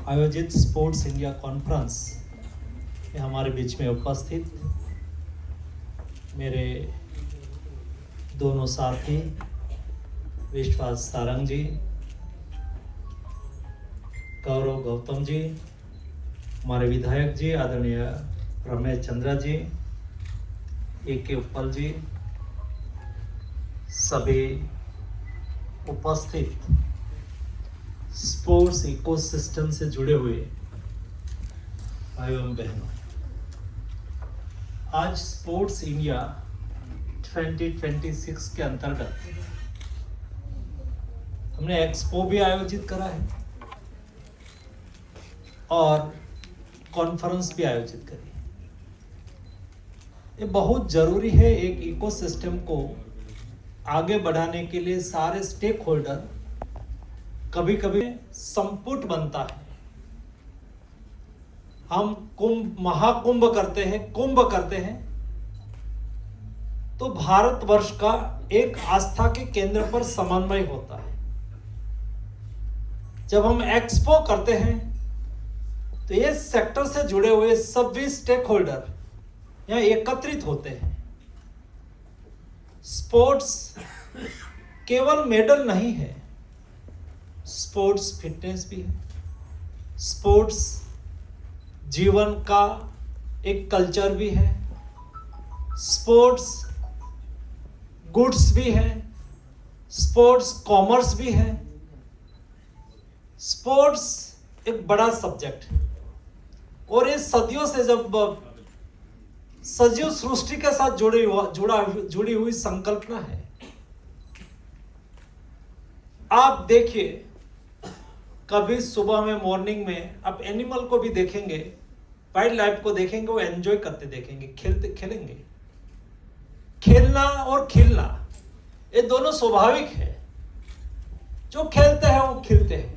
आयोजित sports India conference में हमारे बीच में उपस्थित मेरे दोनों साथी विश्वास सारंग जी, गौरव गौतम जी, हमारे विधायक जी आदरणीय रमेश चंद्रा जी, ए.के. उप्पल जी, सभी उपस्थित स्पोर्ट्स इकोसिस्टम से जुड़े हुए भाइयों एवं बहनों, आज स्पोर्ट्स इंडिया 2026 के अंतर्गत हमने एक्सपो भी आयोजित करा है और कॉन्फ्रेंस भी आयोजित करी है। ये बहुत जरूरी है एक इकोसिस्टम को आगे बढ़ाने के लिए। सारे स्टेक होल्डर कभी कभी संपुट बनता है। हम महाकुंभ करते हैं, कुंभ करते हैं, तो भारतवर्ष का एक आस्था के केंद्र पर समन्वय होता है। जब हम एक्सपो करते हैं तो ये सेक्टर से जुड़े हुए सभी स्टेक होल्डर यहाँ एकत्रित होते हैं। स्पोर्ट्स केवल मेडल नहीं है, स्पोर्ट्स फिटनेस भी है। स्पोर्ट्स जीवन का एक कल्चर भी है। स्पोर्ट्स गुड्स भी है। स्पोर्ट्स कॉमर्स भी है। स्पोर्ट्स एक बड़ा सब्जेक्ट है और ये सदियों से जब सजीव सृष्टि के साथ जुड़ी हुई संकल्पना है। आप देखिए, कभी सुबह में मॉर्निंग में आप एनिमल को भी देखेंगे, वाइल्ड लाइफ को देखेंगे, वो एंजॉय करते देखेंगे, खेलेंगे। खेलना और खिलना ये दोनों स्वाभाविक है। जो खेलते हैं वो खिलते हैं।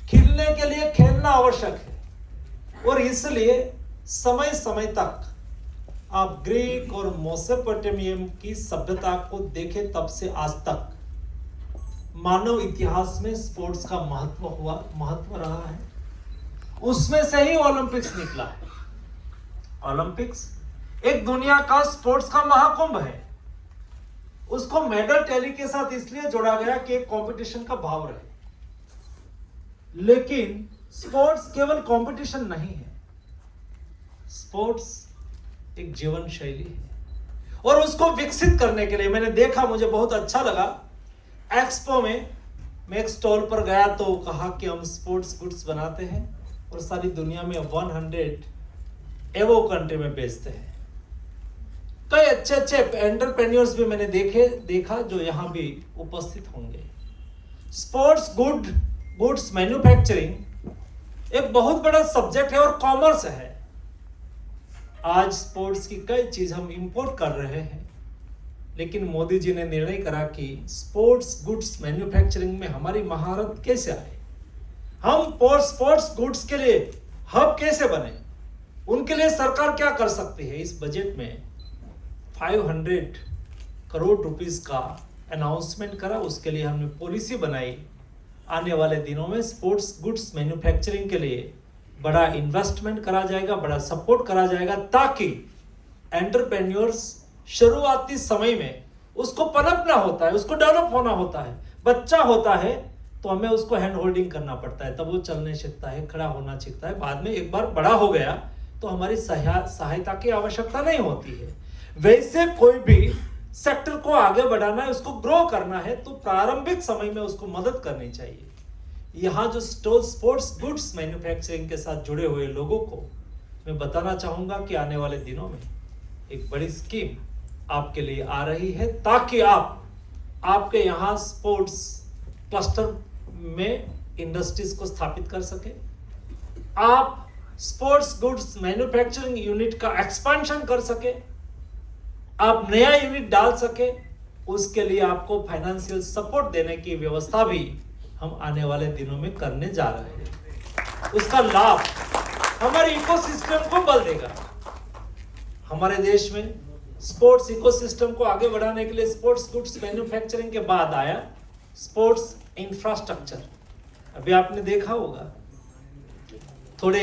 खिलने के लिए खेलना आवश्यक है और इसलिए समय समय तक आप ग्रीक और मेसोपोटामियन की सभ्यता को देखें, तब से आज तक मानव इतिहास में स्पोर्ट्स का महत्व रहा है। उसमें से ही ओलंपिक्स निकला है। ओलंपिक्स एक दुनिया का स्पोर्ट्स का महाकुंभ है। उसको मेडल टैली के साथ इसलिए जोड़ा गया कि एक कंपटीशन का भाव रहे। लेकिन स्पोर्ट्स केवल कंपटीशन नहीं है। स्पोर्ट्स एक जीवन शैली है और उसको विकसित करने के लिए मैंने देखा, मुझे बहुत अच्छा लगा। एक्सपो में मैं एक स्टॉल पर गया तो कहा कि हम स्पोर्ट्स गुड्स बनाते हैं और सारी दुनिया में 100 एवो कंट्री में बेचते हैं। कई अच्छे एंटरप्रेन्योर्स भी मैंने देखा जो यहां भी उपस्थित होंगे। स्पोर्ट्स गुड्स मैन्युफैक्चरिंग एक बहुत बड़ा सब्जेक्ट है और कॉमर्स है। आज स्पोर्ट्स की कई चीज हम इंपोर्ट कर रहे हैं, लेकिन मोदी जी ने निर्णय करा कि स्पोर्ट्स गुड्स मैन्युफैक्चरिंग में हमारी महारत कैसे आए, हम स्पोर्ट्स गुड्स के लिए हब कैसे बने, उनके लिए सरकार क्या कर सकती है। इस बजट में 500 करोड़ रुपीस का अनाउंसमेंट करा। उसके लिए हमने पॉलिसी बनाई। आने वाले दिनों में स्पोर्ट्स गुड्स मैन्युफैक्चरिंग के लिए बड़ा इन्वेस्टमेंट करा जाएगा, बड़ा सपोर्ट करा जाएगा, ताकि एंटरप्रेन्योर्स शुरुआती समय में उसको पनपना होता है, उसको डेवलप होना होता है। बच्चा होता है तो हमें उसको हैंड होल्डिंग करना पड़ता है, तब वो चलने सीखता है, खड़ा होना सीखता है। बाद में एक बार बड़ा हो गया तो हमारी सहायता की आवश्यकता नहीं होती है। वैसे कोई भी सेक्टर को आगे बढ़ाना है, उसको ग्रो करना है, तो प्रारंभिक समय में उसको मदद करनी चाहिए। यहाँ जो स्पोर्ट्स गुड्स मैन्युफैक्चरिंग के साथ जुड़े हुए लोगों को मैं बताना चाहूंगा कि आने वाले दिनों में एक बड़ी स्कीम आपके लिए आ रही है, ताकि आपके यहाँ स्पोर्ट्स क्लस्टर में इंडस्ट्रीज को स्थापित कर सके। आप स्पोर्ट्स गुड्स मैन्युफैक्चरिंग यूनिट का एक्सपेंशन कर सके, आप नया यूनिट डाल सके। उसके लिए आपको फाइनेंशियल सपोर्ट देने की व्यवस्था भी हम आने वाले दिनों में करने जा रहे हैं। उसका लाभ हमारे इकोसिस्टम को बल देगा। हमारे देश में स्पोर्ट्स इकोसिस्टम को आगे बढ़ाने के लिए स्पोर्ट्स गुड्स मैन्युफैक्चरिंग के बाद आया स्पोर्ट्स इंफ्रास्ट्रक्चर। अभी आपने देखा होगा थोड़े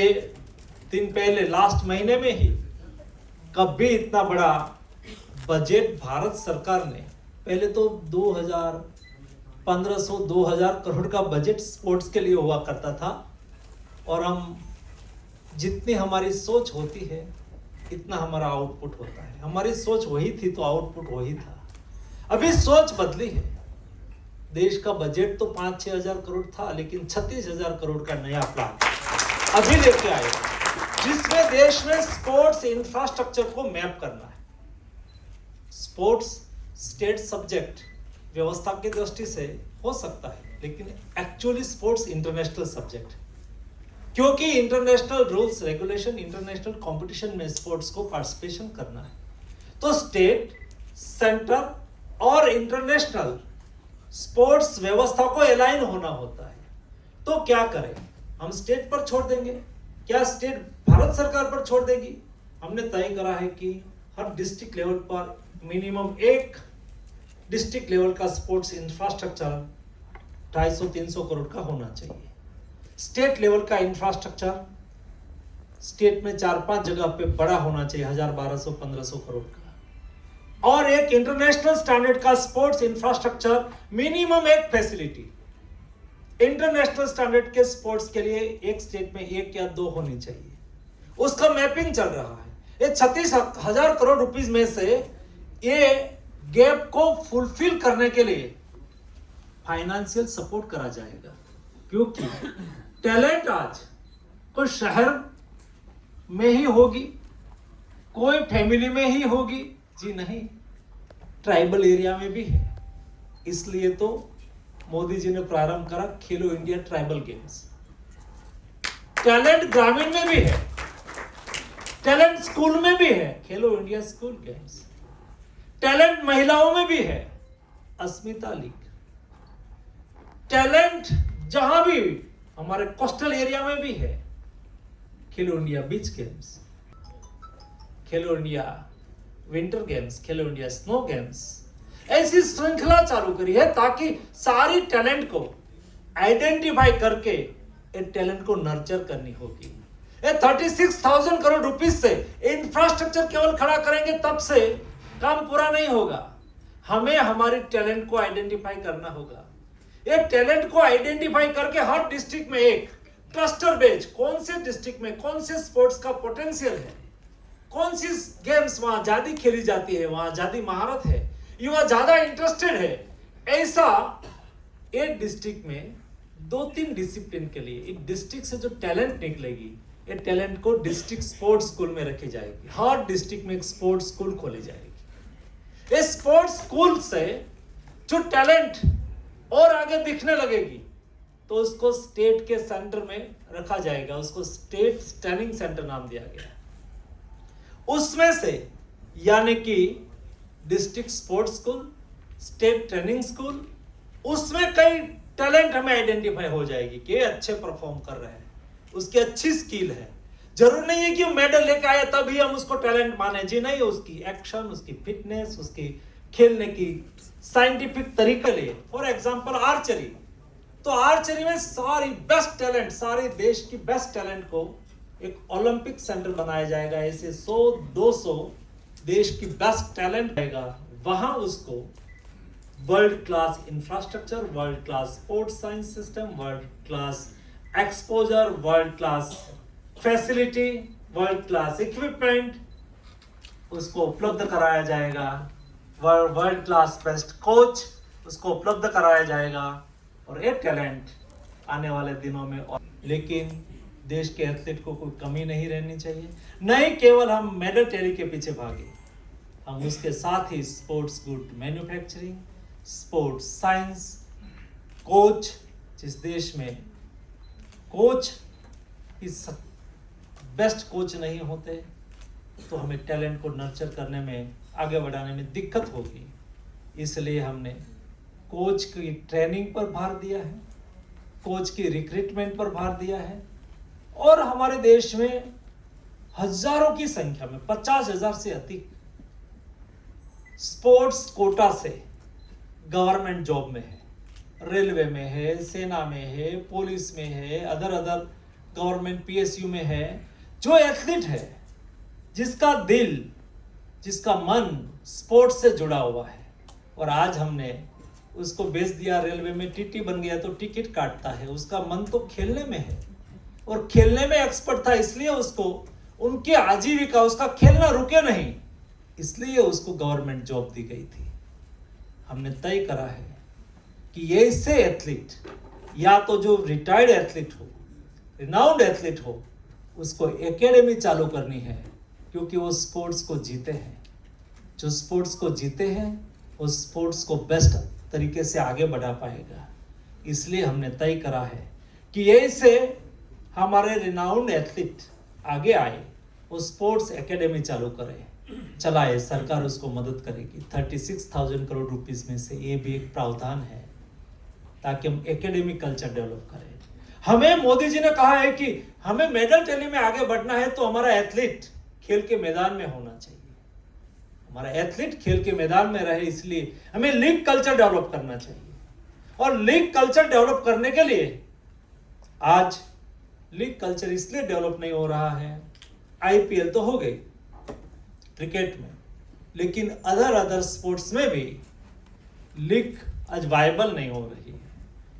दिन पहले लास्ट महीने में ही कभी इतना बड़ा बजट भारत सरकार ने, पहले तो 1500-2000 करोड़ का बजट स्पोर्ट्स के लिए हुआ करता था, और हम जितनी हमारी सोच होती है इतना हमारा आउटपुट होता है। हमारी सोच वही थी तो आउटपुट वही था। अभी सोच बदली है। देश का बजट तो 5-6 हजार करोड़ था, लेकिन 36,000 करोड़ का नया प्लान अभी लेके आए, जिसमें देश में स्पोर्ट्स इंफ्रास्ट्रक्चर को मैप करना है। स्पोर्ट्स स्टेट सब्जेक्ट व्यवस्था की दृष्टि से हो सकता है, लेकिन एक्चुअली स्पोर्ट्स इंटरनेशनल सब्जेक्ट, क्योंकि international rules regulation, international competition में स्पोर्ट्स को पार्टिसिपेशन करना है, तो स्टेट, सेंटर और इंटरनेशनल स्पोर्ट्स व्यवस्था को अलाइन होना होता है। तो क्या करें? हम स्टेट पर छोड़ देंगे? क्या स्टेट भारत सरकार पर छोड़ देगी? हमने तय करा है कि हर डिस्ट्रिक्ट लेवल पर मिनिमम एक डिस्ट्रिक्ट लेवल का स्पोर्ट्स इंफ्रास्ट्रक्चर 250-300 करोड़ का होना चाहिए। स्टेट लेवल का इंफ्रास्ट्रक्चर स्टेट में 4-5 जगह पे बड़ा होना चाहिए, 1000-1200-1500 करोड़ का, और एक इंटरनेशनल स्टैंडर्ड का स्पोर्ट्स इंफ्रास्ट्रक्चर, मिनिमम एक फैसिलिटी इंटरनेशनल स्टैंडर्ड के स्पोर्ट्स के लिए एक स्टेट में 1 या 2 होनी चाहिए। उसका मैपिंग चल रहा है। ये 36,000 करोड़ रुपीस में से ये गैप को फुलफिल करने के लिए फाइनेंशियल सपोर्ट करा जाएगा, क्योंकि टैलेंट आज कोई शहर में ही होगी, कोई फैमिली में ही होगी, जी नहीं, ट्राइबल एरिया में भी है। इसलिए तो मोदी जी ने प्रारंभ करा खेलो इंडिया ट्राइबल गेम्स। टैलेंट ग्रामीण में भी है, टैलेंट स्कूल में भी है, खेलो इंडिया स्कूल गेम्स। टैलेंट महिलाओं में भी है, अस्मिता लीग। टैलेंट जहां भी हमारे कोस्टल एरिया में भी है, खेलो इंडिया बीच गेम्स, खेलो इंडिया विंटर गेम्स, खेलो इंडिया स्नो गेम्स। ऐसी श्रृंखला चालू करी है ताकि सारी टैलेंट को आइडेंटिफाई करके एक टैलेंट को नर्चर करनी होगी। 36,000 करोड़ रुपीस से इंफ्रास्ट्रक्चर केवल खड़ा करेंगे तब से काम पूरा नहीं होगा। हमें हमारे टैलेंट को आइडेंटिफाई करना होगा। ये टैलेंट को आइडेंटिफाई करके हर डिस्ट्रिक्ट में एक क्लस्टर बेस्ड, कौन से डिस्ट्रिक्ट में कौन से स्पोर्ट्स का पोटेंशियल है, कौन सी गेम्स वहां ज्यादा खेली जाती है, वहां ज्यादा महारत है, युवा ज्यादा इंटरेस्टेड है, ऐसा एक डिस्ट्रिक्ट में 2-3 डिसिप्लिन के लिए एक डिस्ट्रिक्ट से जो टैलेंट निकलेगी, ये टैलेंट को डिस्ट्रिक्ट स्पोर्ट्स स्कूल में रखी जाएगी। हर डिस्ट्रिक्ट में एक स्पोर्ट्स स्कूल खोली जाएगी। इस स्पोर्ट्स स्कूल से जो टैलेंट और आगे दिखने लगेगी तो उसको स्टेट के सेंटर में रखा जाएगा। उसको स्टेट ट्रेनिंग सेंटर नाम दिया गया। उसमें से यानी कि district sports school, state training school, उसमें कई टैलेंट हमें आइडेंटिफाई हो जाएगी कि अच्छे परफॉर्म कर रहे हैं, उसकी अच्छी स्किल है। जरूर नहीं है कि मेडल लेके आया तभी हम उसको टैलेंट माने, जी नहीं, उसकी एक्शन, उसकी फिटनेस, उसकी खेलने की साइंटिफिक तरीके लिए। फॉर एग्जांपल आर्चरी, तो आर्चरी में सारी बेस्ट टैलेंट, सारे देश की बेस्ट टैलेंट को एक ओलंपिक सेंटर बनाया जाएगा। ऐसे 100-200 देश की बेस्ट टैलेंट रहेगा, वहां उसको world class infrastructure, world class sports science system, world class exposure, world class facility, world class equipment उसको उपलब्ध कराया जाएगा। वर्ल्ड क्लास बेस्ट कोच उसको उपलब्ध कराया जाएगा, और ये टैलेंट आने वाले दिनों में लेकिन देश के एथलीट को कोई कमी नहीं रहनी चाहिए। नहीं केवल हम मेडल टैली के पीछे भागे, हम उसके साथ ही sports good manufacturing, sports science, coach, जिस देश में कोच बेस्ट कोच नहीं होते तो हमें टैलेंट को नर्चर करने में, आगे बढ़ाने में दिक्कत होगी। इसलिए हमने कोच की ट्रेनिंग पर भार दिया है, कोच की रिक्रूटमेंट पर भार दिया है, और हमारे देश में हजारों की संख्या में 50,000 से अधिक स्पोर्ट्स कोटा से गवर्नमेंट जॉब में है। रेलवे में है, सेना में है, पुलिस में है, अदर गवर्नमेंट पीएसयू में है, जो एथलीट है, जिसका दिल, जिसका मन स्पोर्ट्स से जुड़ा हुआ है, और आज हमने उसको भेज दिया रेलवे में, टीटी बन गया तो टिकट काटता है, उसका मन तो खेलने में है और खेलने में एक्सपर्ट था, इसलिए उसको उनकी आजीविका, उसका खेलना रुके नहीं, इसलिए उसको गवर्नमेंट जॉब दी गई थी। हमने तय करा है कि ऐसे एथलीट, या तो जो रिटायर्ड एथलीट हो, रिनाउंड एथलीट हो, उसको एकेडमी चालू करनी है, क्योंकि वो स्पोर्ट्स को जीते हैं। जो स्पोर्ट्स को जीते हैं वो स्पोर्ट्स को बेस्ट तरीके से आगे बढ़ा पाएगा। इसलिए हमने तय करा है कि ऐसे हमारे रिनाउंड एथलीट आगे आए, वो स्पोर्ट्स एकेडमी चालू करे, चलाए, सरकार उसको मदद करेगी। 36,000 करोड़ रुपीस में से ये भी एक प्रावधान है, ताकि हम एकेडमिक कल्चर डेवलप करें। हमें मोदी जी ने कहा है कि हमें मेडल टैली में आगे बढ़ना है, तो हमारा एथलीट खेल के मैदान में होना चाहिए, हमारा एथलीट खेल के मैदान में रहे, इसलिए हमें लीग कल्चर डेवलप करना चाहिए। और लीग कल्चर डेवलप करने के लिए आज लीग कल्चर इसलिए डेवलप नहीं हो रहा है, आईपीएल तो हो गई क्रिकेट में, लेकिन अदर स्पोर्ट्स में भी लीग आज वायबल नहीं हो रही है।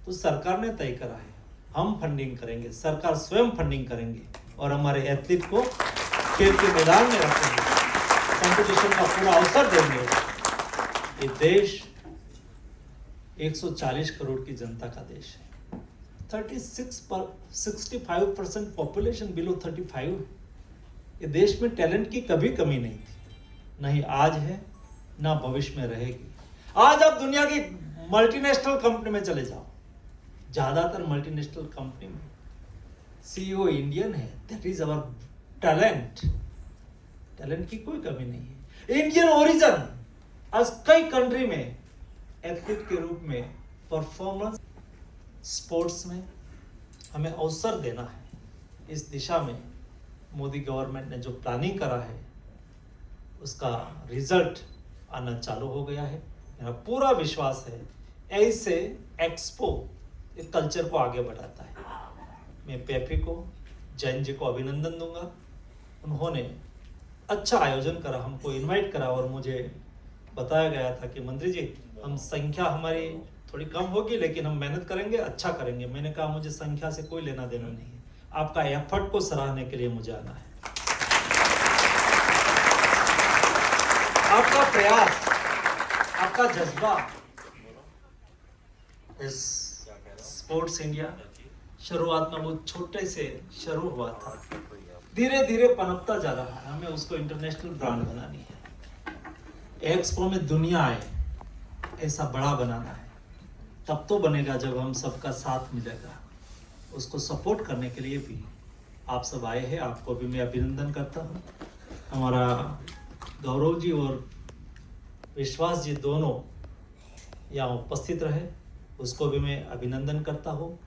तो सरकार ने तय करा है, हम फंडिंग करेंगे, सरकार स्वयं फंडिंग करेंगे और हमारे एथलीट को खेल के मैदान में रखेंगे, कंपटीशन का पूरा अवसर देंगे। ये देश 140 करोड़ की जनता का देश है, 65% पॉपुलेशन बिलो 35। ये देश में टैलेंट की कभी कमी नहीं थी, नहीं आज है, ना भविष्य में रहेगी। आज आप दुनिया की मल्टीनेशनल कंपनी में चले जाओ, ज्यादातर मल्टीनेशनल कंपनी में सीईओ इंडियन है। That is our talent, talent की कोई कमी नहीं है। इंडियन ओरिजिन आज कई कंट्री में एथलीट के रूप में परफॉर्मेंस, स्पोर्ट्स में हमें अवसर देना है। इस दिशा में मोदी गवर्नमेंट ने जो प्लानिंग करा है, उसका रिजल्ट आना चालू हो गया है। मेरा पूरा विश्वास है ऐसे एक्सपो एक कल्चर को आगे बढ़ाता है। मैं पेपी को, जैन जी को अभिनंदन दूंगा, उन्होंने अच्छा आयोजन करा, हमको इनवाइट करा, और मुझे बताया गया था कि मंत्री जी, हम संख्या हमारी थोड़ी कम होगी, लेकिन हम मेहनत करेंगे, अच्छा करेंगे। मैंने कहा मुझे संख्या से कोई लेना देना नहीं है, आपका एफर्ट को सराहने के लिए मुझे आना है। आपका प्रयास, आपका जज्बा, इस स्पोर्ट्स इंडिया शुरुआत में बहुत छोटे से शुरू हुआ था, धीरे धीरे पनपता जा रहा है। हमें उसको इंटरनेशनल ब्रांड बनानी है, एक्सपो में दुनिया आए ऐसा बड़ा बनाना है। तब तो बनेगा जब हम सबका साथ मिलेगा। उसको सपोर्ट करने के लिए भी आप सब आए हैं, आपको भी मैं अभिनंदन करता हूँ। हमारा गौरव जी और विश्वास जी दोनों यहाँ उपस्थित रहे, उसको भी मैं अभिनंदन करता हूँ।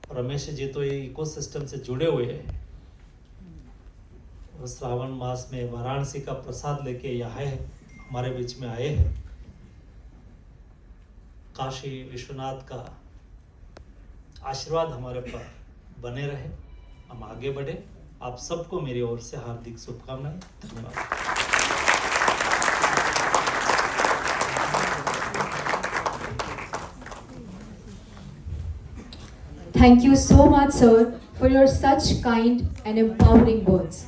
और रमेश जी तो ये इकोसिस्टम से जुड़े हुए हैं, और श्रावण मास में वाराणसी का प्रसाद लेके यहाँ है, हमारे बीच में आए हैं। काशी विश्वनाथ का आशीर्वाद हमारे पर बने रहे, हम आगे बढ़े। आप सबको मेरी ओर से हार्दिक शुभकामनाएं। धन्यवाद। Thank you so much, sir, for your such kind and empowering words.